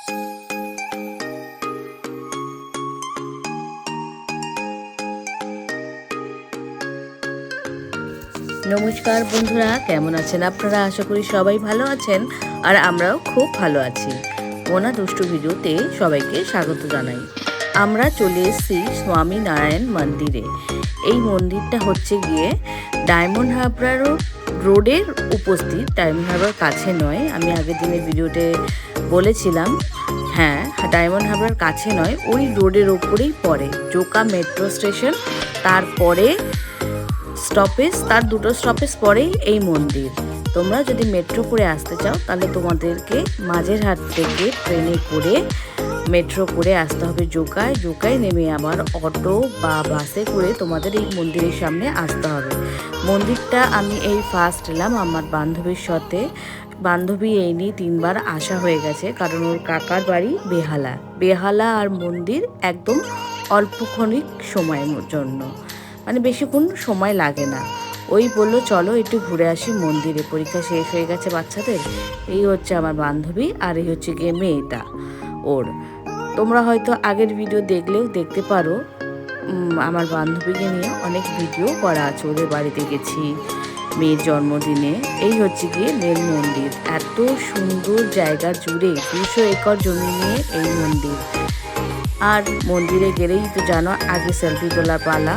নমস্কার বন্ধুরা, কেমন আছেন আপনারা? আশা করি সবাই ভালো আছেন আর আমরাও খুব ভালো আছি। মোনা দুষ্টু ভিডিওতে সবাইকে স্বাগত জানাই। আমরা চলে এসেছি স্বামী নারায়ণ মন্দিরে। এই মন্দিরটা হচ্ছে গিয়ে ডায়মন্ড হারবার রোডের উপস্থিত, ডায়মন্ড হারবার কাছে নয়। আমি আগের দিনের ভিডিওতে বলেছিলাম, হ্যাঁ, ডায়মন্ড হারবার কাছে নয়, ওই রোডের ওপরেই পড়ে জোকা মেট্রো স্টেশন। তারপরে স্টপেজ, তার দুটো স্টপেজ পরেই এই মন্দির। তোমরা যদি মেট্রো করে আসতে চাও তাহলে তোমাদেরকে মাঝেরহাট থেকে ট্রেনে করে মেট্রো করে আসতে হবে জোকায় নেমে আবার অটো বা বাসে করে তোমাদের এই মন্দিরের সামনে আসতে হবে। মন্দিরটা আমি এই ফার্স্ট এলাম আমার বান্ধবীর সাথে। বান্ধবী এই নিয়ে 3বার আসা হয়ে গেছে, কারণ ওর কাকার বাড়ি বেহালা আর মন্দির একদম অল্পক্ষণিক সময়ের জন্য, মানে বেশিক্ষণ সময় লাগে না। ওই বললো চলো একটু ঘুরে আসি মন্দিরে, পরীক্ষা শেষ হয়ে গেছে বাচ্চাদের। এই হচ্ছে আমার বান্ধবী আর এই হচ্ছে গিয়ে মেয়েটা ওর। তোমরা হয়তো আগের ভিডিও দেখলেও দেখতে পারো, আমার বান্ধবীকে নিয়ে অনেক ভিডিও করা আছে। ওদের বাড়িতে গেছি মেয়ের জন্মদিনে। এই হচ্ছে গিয়ে মেন মন্দির। এত সুন্দর জায়গা জুড়ে, 200 একর জমি নিয়ে এই মন্দির। আর মন্দিরে গেলেই তো জানো আগে সেলফি তোলার পালা।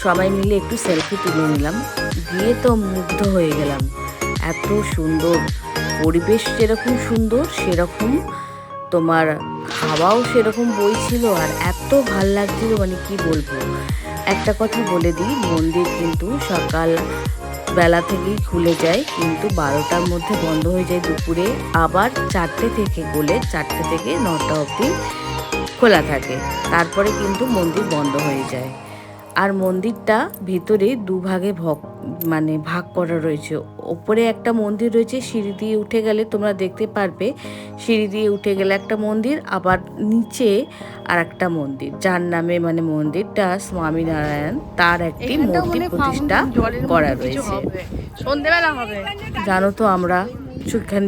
সবাই মিলে একটু সেলফি তুলে নিলাম, গিয়ে তো মুগ্ধ হয়ে গেলাম। এত সুন্দর পরিবেশ, যেরকম সুন্দর সেরকম তোমার হাওয়াও সেরকম বইছিল, আর এত ভাল লাগছিল, মানে কি বলবো। একটা কথা বলে দিই, মন্দির কিন্তু সকাল বেলা থেকেই খুলে যায়, কিন্তু 12টার মধ্যে বন্ধ হয়ে যায় দুপুরে। আবার 4টে থেকে খুলে 4টে থেকে 9টা অবধি খোলা থাকে, তারপরে কিন্তু মন্দির বন্ধ হয়ে যায়। আর মন্দিরটা ভিতরে দুভাগে ভাগ করা রয়েছে। ওপরে একটা মন্দির রয়েছে, সিঁড়ি দিয়ে উঠে গেলে তোমরা দেখতে পারবে, সিঁড়ি দিয়ে উঠে গেলে একটা মন্দির, আবার নিচে আর একটা মন্দির, যার নামে মানে মন্দিরটা স্বামীনারায়ণ, তার একটি মূর্তি প্রতিষ্ঠা করা রয়েছে। সন্ধ্যেবেলা হবে, জানো তো আমরা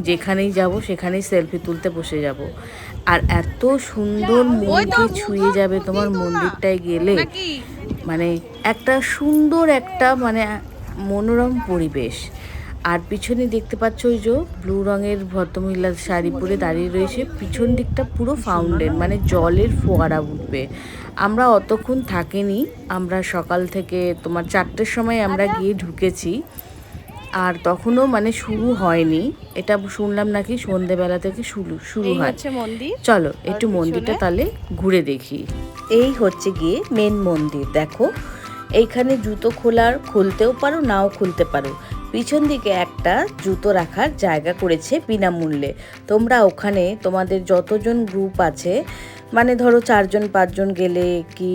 যেখানেই যাব সেখানেই সেলফি তুলতে বসে যাব। আর এত সুন্দর মনকে ছুঁয়ে যাবে তোমার মন্দিরটায় গেলে, মানে একটা সুন্দর একটা মানে মনোরম পরিবেশ। আর পিছনে দেখতে পাচ্ছ ওই যে ব্লু রঙের ভদ্রমহিলা শাড়ি পরে দাঁড়িয়ে রয়েছে, পিছন দিকটা পুরো ফাউন্টেন, মানে জলের ফোয়ারা উঠবে। আমরা অতক্ষণ থাকিনি, আমরা সকাল থেকে তোমার 4টের সময় আমরা গিয়ে ঢুকেছি, আর তখনও মানে শুরু হয়নি। এটা শুনলাম নাকি সন্ধেবেলা থেকে শুরু হয়। চলো একটু মন্দিরটা তাহলে ঘুরে দেখি। এই হচ্ছে গিয়ে মেন মন্দির। দেখো এইখানে জুতো খুলতেও পারো, নাও খুলতে পারো। পিছন দিকে একটা জুতো রাখার জায়গা করেছে বিনামূল্যে। তোমরা ওখানে তোমাদের যতজন গ্রুপ আছে, মানে ধরো 4জন 5জন গেলে কি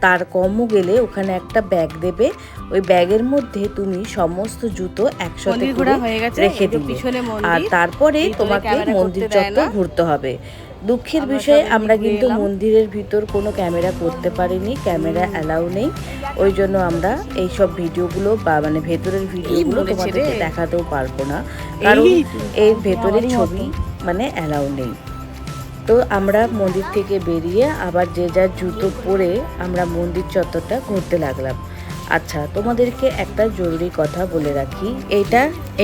তার কমও গেলে, ওখানে একটা ব্যাগ দেবে। ওই ব্যাগের মধ্যে তুমি সমস্ত জুতো একসাথে করে রেখে দিবে, আর তারপরে তোমাকে মন্দির চত্বর ঘুরতে হবে। দুঃখের বিষয়ে আমরা কিন্তু মন্দিরের ভিতর কোনো ক্যামেরা করতে পারিনি, ক্যামেরা অ্যালাউ নেই। ওই জন্য আমরা এইসব ভিডিওগুলো বা মানে ভেতরের ভিডিওগুলো তোমাদেরকে দেখাতেও পারবো না, কারণ এই ভেতরের ছবি মানে অ্যালাউ নেই। তো আমরা মন্দির থেকে বেরিয়ে আবার যে যার জুতো পরে আমরা মন্দির চত্বরটা ঘুরতে লাগলাম। আচ্ছা, তোমাদেরকে একটা জরুরি কথা বলে রাখি,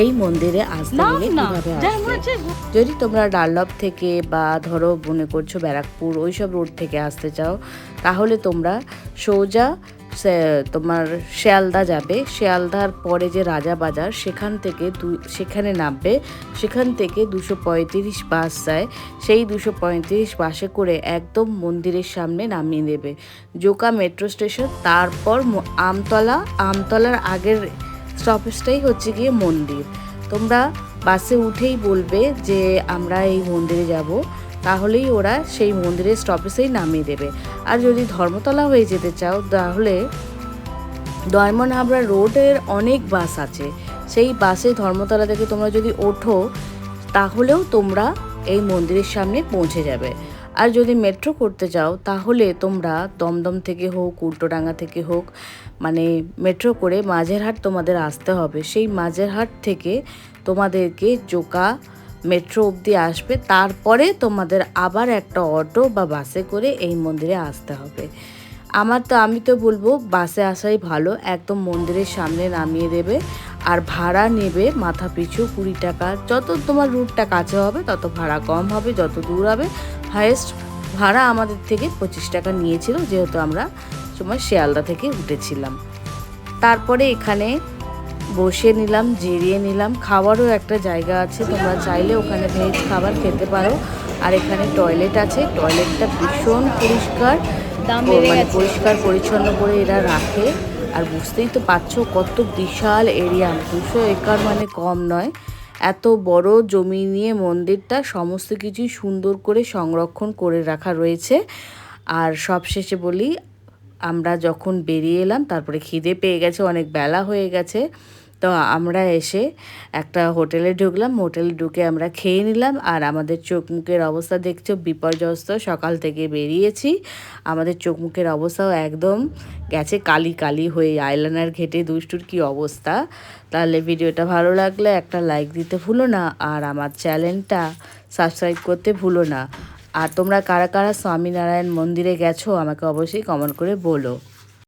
এই মন্দিরে আসতে গেলে কিভাবে আসবে। যদি তোমরা ডানলপ থেকে বা ধরো মনে করছো ব্যারাকপুর ওইসব রোড থেকে আসতে চাও, তাহলে তোমরা সোজা তোমার শিয়ালদা যাবে। শিয়ালদার পরে যে রাজা বাজার, সেখানে নামবে। সেখান থেকে 235 বাস যায়, সেই 235 বাসে করে একদম মন্দিরের সামনে নামিয়ে দেবে জোকা মেট্রো স্টেশন। তারপর আমতলার আগের স্টপেজটাই হচ্ছে গিয়ে মন্দির। তোমরা বাসে উঠেই বলবে যে আমরা এই মন্দিরে যাব, তাহলেই ওরা সেই মন্দিরের স্টপেজেই নামিয়ে দেবে। আর যদি ধর্মতলা হয়ে যেতে চাও, তাহলে ডায়মন্ড হারবার রোডের অনেক বাস আছে, সেই বাসে ধর্মতলা থেকে তোমরা যদি ওঠো তাহলেও তোমরা এই মন্দিরের সামনে পৌঁছে যাবে। আর যদি মেট্রো করতে চাও তাহলে তোমরা দমদম থেকে হোক, উল্টোডাঙ্গা থেকে হোক, মানে মেট্রো করে মাঝেরহাট তোমাদের আসতে হবে। সেই মাঝেরহাট থেকে তোমাদেরকে জোকা মেট্রো অবধি আসবে, তারপরে তোমাদের আবার একটা অটো বা বাসে করে এই মন্দিরে আসতে হবে। আমি তো বলবো বাসে আসাই ভালো, একদম মন্দিরের সামনে নামিয়ে দেবে আর ভাড়া নেবে মাথা পিছু 20 টাকা। যত তোমার রুটটা কাছে হবে তত ভাড়া কম হবে, যত দূর হবে হায়েস্ট ভাড়া আমাদের থেকে 25 টাকা নিয়েছিল, যেহেতু আমরা সময় শিয়ালদা থেকে উঠেছিলাম। তারপরে এখানে বসে নিলাম, জিরিয়ে নিলাম। খাওয়ারও একটা জায়গা আছে, তোমরা চাইলে ওখানে ভেজ খাবার খেতে পারো। আর এখানে টয়লেট আছে, টয়লেটটা ভীষণ পরিষ্কার, মানে পরিষ্কার পরিচ্ছন্ন করে এরা রাখে। আর বুঝতেই তো পারছো কত বিশাল এরিয়া, 200 একর মানে কম নয়। এত বড় জমি নিয়ে মন্দিরটা সমস্ত কিছুই সুন্দর করে সংরক্ষণ করে রাখা রয়েছে। আর সবশেষে বলি, আমরা যখন বেরিয়ে এলাম তারপরে খিদে পেয়ে গেছে, অনেক বেলা হয়ে গেছে, তো আমরা এসে একটা হোটেলে ঢুকলাম। হোটেলে ঢুকে আমরা খেয়ে নিলাম। আর আমাদের চোখ মুখের অবস্থা দেখছো বিপর্যস্ত, সকাল থেকে বেরিয়েছি, আমাদের চোখ মুখের অবস্থাও একদম গেছে কালি কালি হয়ে, আইলাইনার ঘেটে দুষ্টুর কি অবস্থা। তাহলে ভিডিওটা ভালো লাগলে একটা লাইক দিতে ভুলো না, আর আমার চ্যানেলটা সাবস্ক্রাইব করতে ভুলো না। আর তোমরা কারা কারা স্বামীনারায়ণ মন্দিরে গেছো আমাকে অবশ্যই কমেন্ট করে বলো।